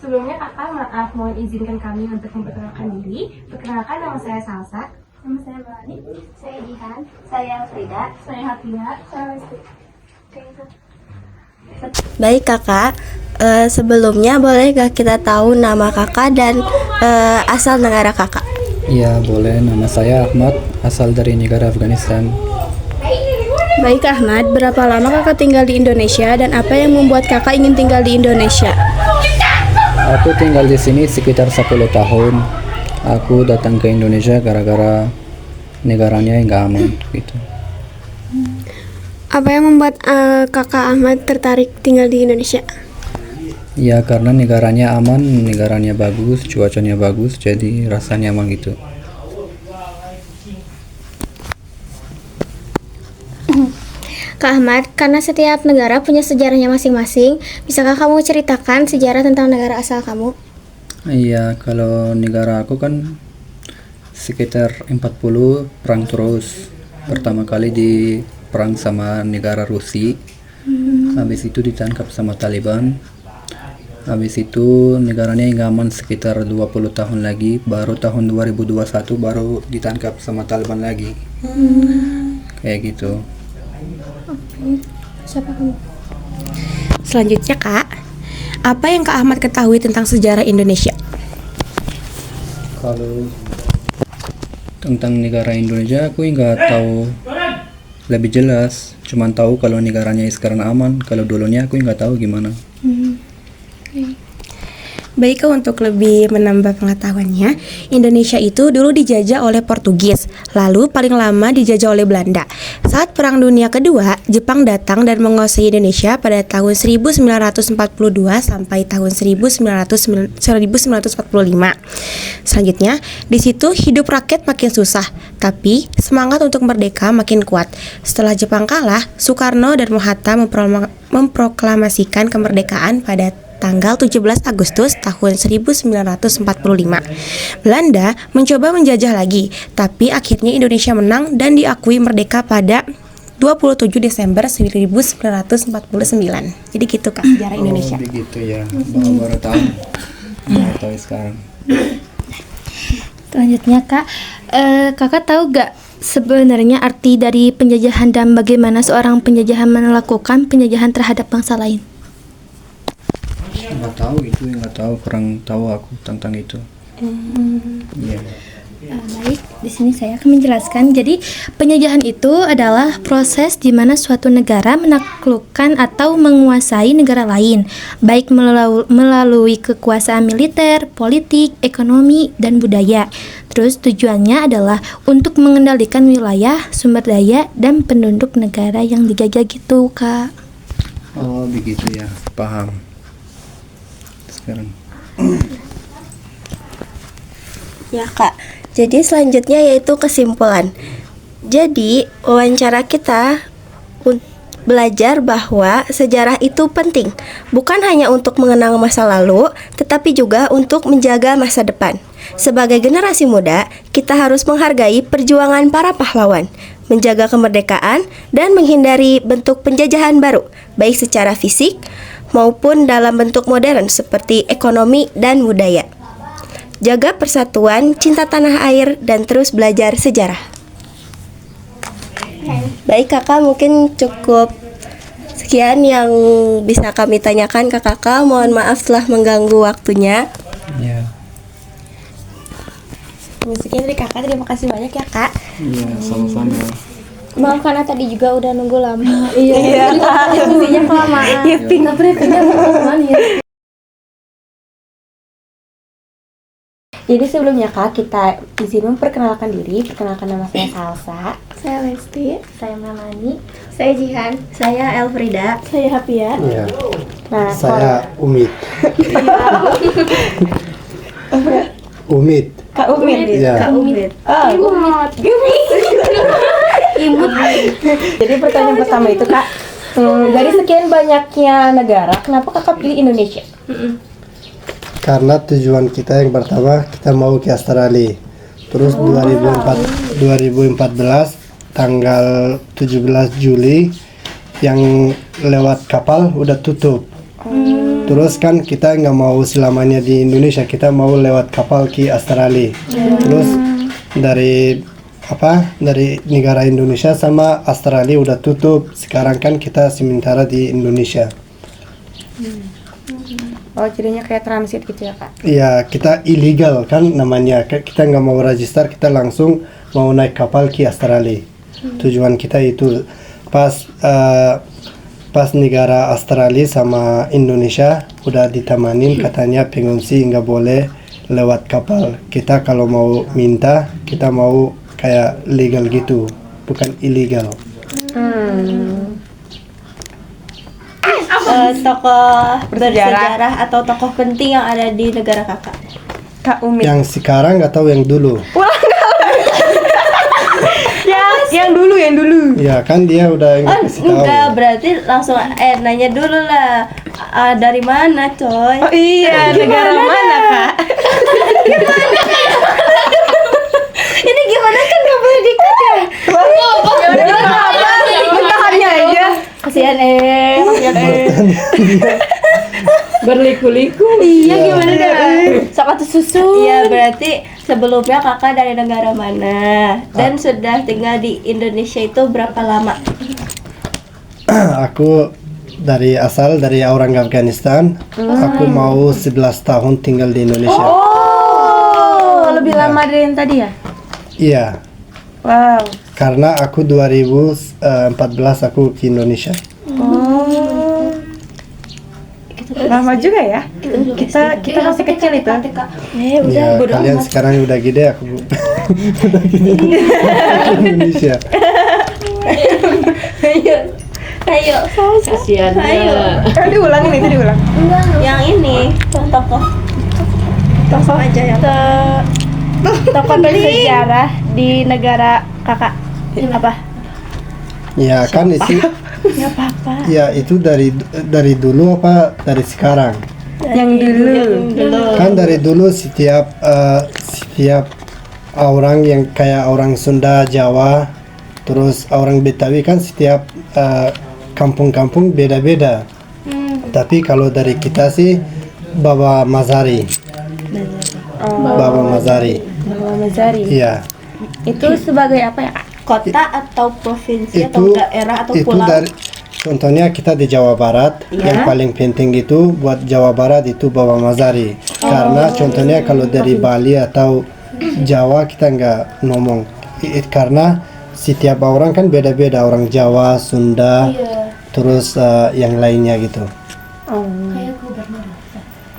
Sebelumnya kakak maaf mohon izinkan kami untuk memperkenalkan diri. Perkenalkan, nama saya Salsa. Nama saya Melani. Saya Jihan. Saya Frida. Saya Hatia. Saya Lesti. Baik kakak, sebelumnya boleh gak kita tahu nama kakak dan asal negara kakak? Iya boleh, nama saya Ahmad, asal dari negara Afghanistan. Baik Ahmad, berapa lama kakak tinggal di Indonesia dan apa yang membuat kakak ingin tinggal di Indonesia? Aku tinggal di sini sekitar 10 tahun. Aku datang ke Indonesia gara-gara negaranya nggak aman gitu. Apa yang membuat kakak Ahmad tertarik tinggal di Indonesia? Ya karena negaranya aman, negaranya bagus, cuacanya bagus, jadi rasanya nyaman gitu. Kak Ahmad, karena setiap negara punya sejarahnya masing-masing, bisakah kamu ceritakan sejarah tentang negara asal kamu? Iya, kalau negara aku kan sekitar 40 perang terus. Pertama kali di perang sama negara Rusia. Habis itu ditangkap sama Taliban. Habis itu negaranya nggak aman sekitar 20 tahun lagi. Baru tahun 2021 baru ditangkap sama Taliban lagi. Kayak gitu. Siapa kamu? Selanjutnya kak, apa yang Kak Ahmad ketahui tentang sejarah Indonesia? Kalau tentang negara Indonesia aku nggak tahu lebih jelas. Cuman tahu kalau negaranya sekarang aman. Kalau dulunya aku nggak tahu gimana. Baik Kak, untuk lebih menambah pengetahuannya, Indonesia itu dulu dijajah oleh Portugis, lalu paling lama dijajah oleh Belanda. Saat Perang Dunia Kedua, Jepang datang dan menguasai Indonesia pada tahun 1942 sampai tahun 1945. Selanjutnya, di situ hidup rakyat makin susah, tapi semangat untuk merdeka makin kuat. Setelah Jepang kalah, Soekarno dan Mohatta memproklamasikan kemerdekaan pada tanggal 17 Agustus tahun 1945. Belanda mencoba menjajah lagi, tapi akhirnya Indonesia menang dan diakui merdeka pada 27 Desember 1949. Jadi gitu Kak sejarah Indonesia. Oh, begitu ya. Baru tahu. Baru tahu sekarang. Selanjutnya Kak, kakak tahu gak sebenarnya arti dari penjajahan dan bagaimana seorang penjajahan melakukan penjajahan terhadap bangsa lain? Nggak tahu itu, nggak tahu, kurang tahu aku tentang itu. Iya. Baik, di sini saya akan menjelaskan. Jadi, penjajahan itu adalah proses di mana suatu negara menaklukkan atau menguasai negara lain, baik melalui kekuasaan militer, politik, ekonomi, dan budaya. Terus tujuannya adalah untuk mengendalikan wilayah, sumber daya, dan penduduk negara yang dijajah gitu, Kak. Oh, begitu ya. Paham. Sekarang. Ya Kak, jadi selanjutnya yaitu kesimpulan. Jadi wawancara kita belajar bahwa sejarah itu penting, bukan hanya untuk mengenang masa lalu, tetapi juga untuk menjaga masa depan. Sebagai generasi muda, kita harus menghargai perjuangan para pahlawan, menjaga kemerdekaan, dan menghindari bentuk penjajahan baru, baik secara fisik maupun dalam bentuk modern seperti ekonomi dan budaya. Jaga persatuan, cinta tanah air, dan terus belajar sejarah. Baik kakak, mungkin cukup sekian yang bisa kami tanyakan ke kakak. Mohon maaf telah mengganggu waktunya. Ya. Sekian dari kakak, terima kasih banyak ya kak. Iya, sama-sama. Maaf karena tadi juga udah nunggu lama. Iya kak. Diskusinya kelamaan. Iya, Jadi sebelumnya kak, kita izin memperkenalkan diri. Perkenalkan, nama saya Salsa. Saya Lesti. Saya Melani. Saya Jihan. Saya Elfrida. Saya Hapia. Iya, Nah, saya Umid. Umid. Kak Umid. Iya. Kak Umid. Imut. Jadi pertanyaan pertama itu kak, dari sekian banyaknya negara, kenapa kakak pilih Indonesia? Karena tujuan kita yang pertama kita mau ke Australia. Terus 2014 tanggal 17 Juli yang lewat kapal udah tutup. Terus kan kita nggak mau selamanya di Indonesia, kita mau lewat kapal ke Australia. Terus dari negara Indonesia sama Australia udah tutup. Sekarang kan kita sementara di Indonesia. Oh, jadinya kayak transit gitu ya, Kak? Ya, kita ilegal kan namanya. Kita nggak mau register, kita langsung mau naik kapal ke Australia. Tujuan kita itu pas negara Australia sama Indonesia udah ditamanin, katanya pengungsi nggak boleh lewat kapal. Kita kalau mau minta, kita mau kayak legal gitu, bukan ilegal. Tokoh bersejarah atau tokoh penting yang ada di negara kakak? Kak Umi. Yang sekarang atau yang dulu? Yang dulu. Ya kan dia udah kasih tahu. Enggak, berarti langsung nanya dulu lah. Dari mana, coy? Oh iya, negara mana, Kak? Ini gimana kan gak boleh dikat ya? Bertahannya aja. Kasihan Berliku-liku. Iya, gimana dah? Sok atuh susu. Iya, berarti sebelumnya kakak dari negara mana? Dan sudah tinggal di Indonesia itu berapa lama? Aku dari orang Afghanistan. Aku mau 11 tahun tinggal di Indonesia. Oh, lebih lama dari yang tadi ya? Iya, Wow. karena aku 2014 aku ke Indonesia. Lama juga ya? Kita masih kecil itu. Ya, kalian sekarang udah gede, aku udah gede ke Indonesia. Ayo. Kasihan. Diulang itu diulang. Yang ini tokoh aja yang tokoh bersejarah di negara kakak apa? Ya kan isi. Ya itu dari dulu apa dari sekarang? Yang dulu. Kan dari dulu setiap orang yang kayak orang Sunda, Jawa, terus orang Betawi kan setiap kampung-kampung beda-beda. Tapi kalau dari kita sih Baba Mazari. Baba Mazari. Baba Mazari. Iya. Itu sebagai apa ya, Kak? Kota atau provinsi atau daerah atau itu pulau? Contohnya kita di Jawa Barat, yang paling penting itu buat Jawa Barat itu Baba Mazari. Karena contohnya kalau dari Bali atau Jawa kita nggak ngomong. Karena setiap orang kan beda-beda, orang Jawa, Sunda, terus yang lainnya gitu.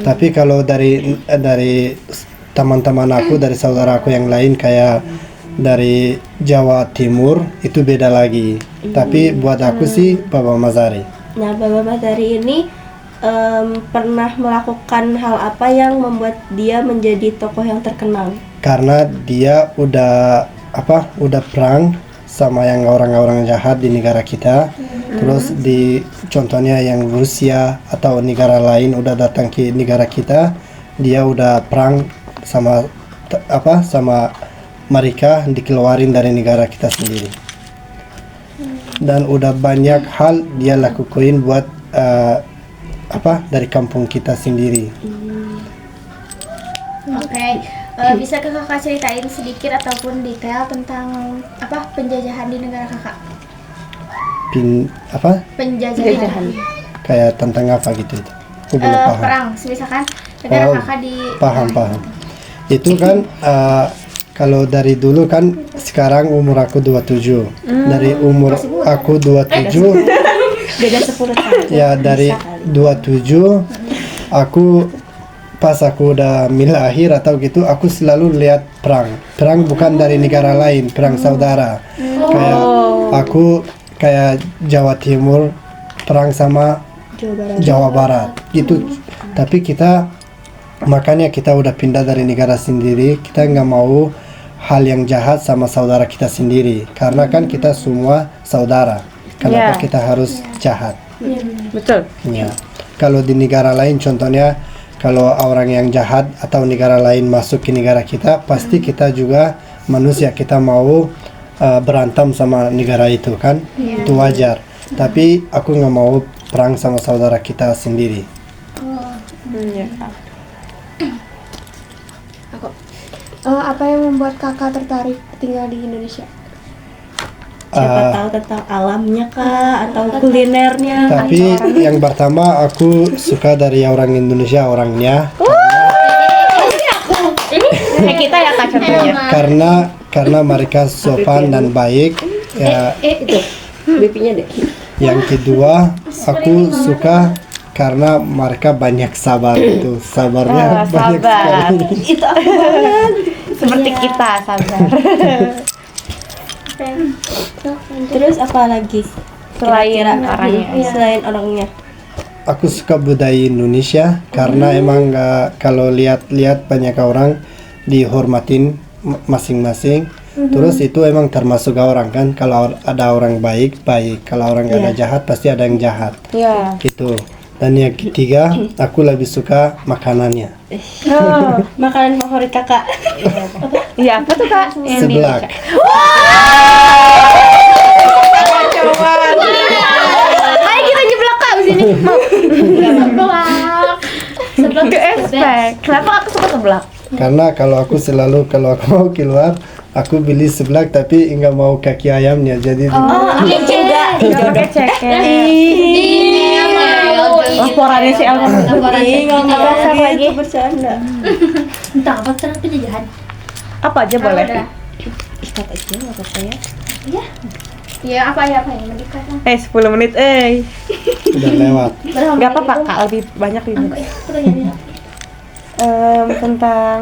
Tapi kalau dari teman-teman aku, dari saudara aku yang lain kayak dari Jawa Timur itu beda lagi. Tapi buat aku sih Baba Mazari. Nah, Baba Mazari ini pernah melakukan hal apa yang membuat dia menjadi tokoh yang terkenal? Karena dia udah perang sama yang orang-orang jahat di negara kita. Terus contohnya yang Rusia atau negara lain udah datang ke negara kita, dia udah perang sama mereka, dikeluarin dari negara kita sendiri. Dan udah banyak hal dia lakuin buat dari kampung kita sendiri. Oke, bisa kakak ceritain sedikit ataupun detail tentang penjajahan di negara kakak? Penjajahan. Kayak tentang apa gitu itu? Aku belum paham. Perang, misalkan negara kakak di Paham. Itu kan kalau dari dulu kan sekarang umur aku 27. Dari umur aku 27 Beda 10 tahun. ya dari 27 pas aku udah lahir atau gitu, aku selalu lihat perang bukan dari negara lain, perang saudara. Kayak aku kayak Jawa Timur perang sama Jawa Barat gitu. Tapi makanya kita udah pindah dari negara sendiri. Kita nggak mau hal yang jahat sama saudara kita sendiri, karena kan kita semua saudara. Kenapa kita harus jahat? Betul. Ya. Kalau di negara lain, contohnya kalau orang yang jahat atau negara lain masuk ke negara kita, pasti kita juga manusia, kita mau berantem sama negara itu kan, itu wajar. Tapi aku nggak mau perang sama saudara kita sendiri. Iya Kak. Apa yang membuat kakak tertarik tinggal di Indonesia? Siapa tahu tentang alamnya kak atau kulinernya. Tapi yang pertama aku suka dari orang Indonesia orangnya. Kayak kita ya Kak contohnya. Karena mereka sopan dan baik. Ya, Itu BP-nya deh. yang kedua aku suka karena mereka banyak sabar itu. Sabarnya banyak Sabar. sekali. Itu aku banget. Seperti kita sabar. Terus apa lagi? Selain Kira-kira orangnya. Selain orangnya. Aku suka budaya Indonesia karena emang kalau lihat-lihat banyak orang dihormatin masing-masing. Terus itu emang termasuk orang kan, kalau ada orang baik, kalau orang ada jahat pasti ada yang jahat. Iya. Gitu. Dan yang ketiga, aku lebih suka makanannya. Oh, Makanan favorit kakak. iya apa tuh Kak? Seblak. Ayo kita nyeblak Kak di sini. Mau. Seblak ke expect. Kenapa aku suka seblak? Karena kalau aku mau keluar, aku beli seblak tapi nggak mau kaki ayamnya. Jadi Iya juga. Pakai ceker. Laporannya si Elma. Ih, nggak mau Dasar lagi. gitu bercanda. Tentang apa sekarang penjajahan? Apa aja boleh? Ikat aja nggak apa-apa ya. Iya apa ya menikah. 10 menit udah lewat. Gak apa-apa Kak, lebih banyak ini. Tentang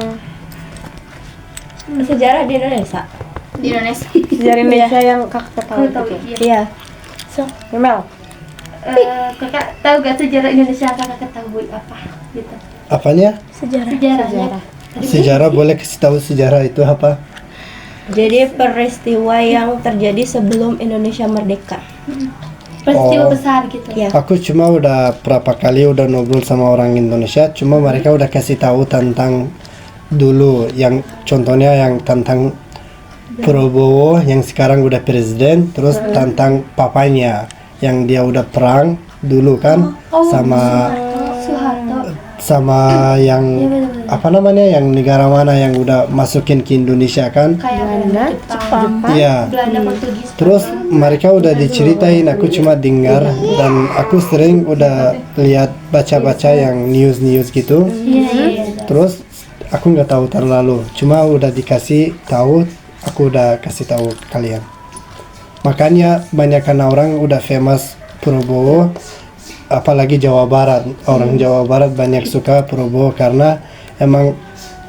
Sejarah di Indonesia. Di Indonesia. sejarah Indonesia yang kakak tahu gitu. Iya. Mel, Kakak tahu gak sejarah Indonesia yang kakak ketahui apa gitu? Apanya? Sejarahnya. Sejarah, boleh kasih tahu sejarah itu apa? Jadi peristiwa yang terjadi sebelum Indonesia merdeka. Peristiwa Oh. besar gitu. Iya. Aku cuma udah berapa kali udah ngobrol sama orang Indonesia, cuma mereka udah kasih tahu tentang dulu yang contohnya yang tentang Prabowo yang sekarang udah presiden, terus tentang papanya yang dia udah perang dulu kan sama sama yang apa namanya yang negara mana yang udah masukin ke Indonesia kan? Kayak Jepang, Iya. Belanda, Portugis. Terus mereka udah diceritain, aku cuma dengar dan aku sering udah lihat baca-baca yang news gitu. Iya. Terus aku nggak tahu terlalu, cuma udah dikasih tahu, aku udah kasih tahu ke kalian. Makanya banyakkan orang udah famous Prabowo, apalagi Jawa Barat. Orang Jawa Barat banyak suka Prabowo karena emang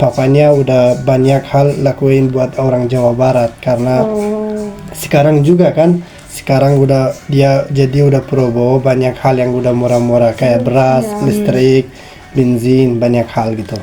papanya udah banyak hal lakuin buat orang Jawa Barat karena sekarang juga kan sekarang udah dia jadi udah Prabowo banyak hal yang udah murah-murah kayak beras, listrik, bensin, banyak hal gitu.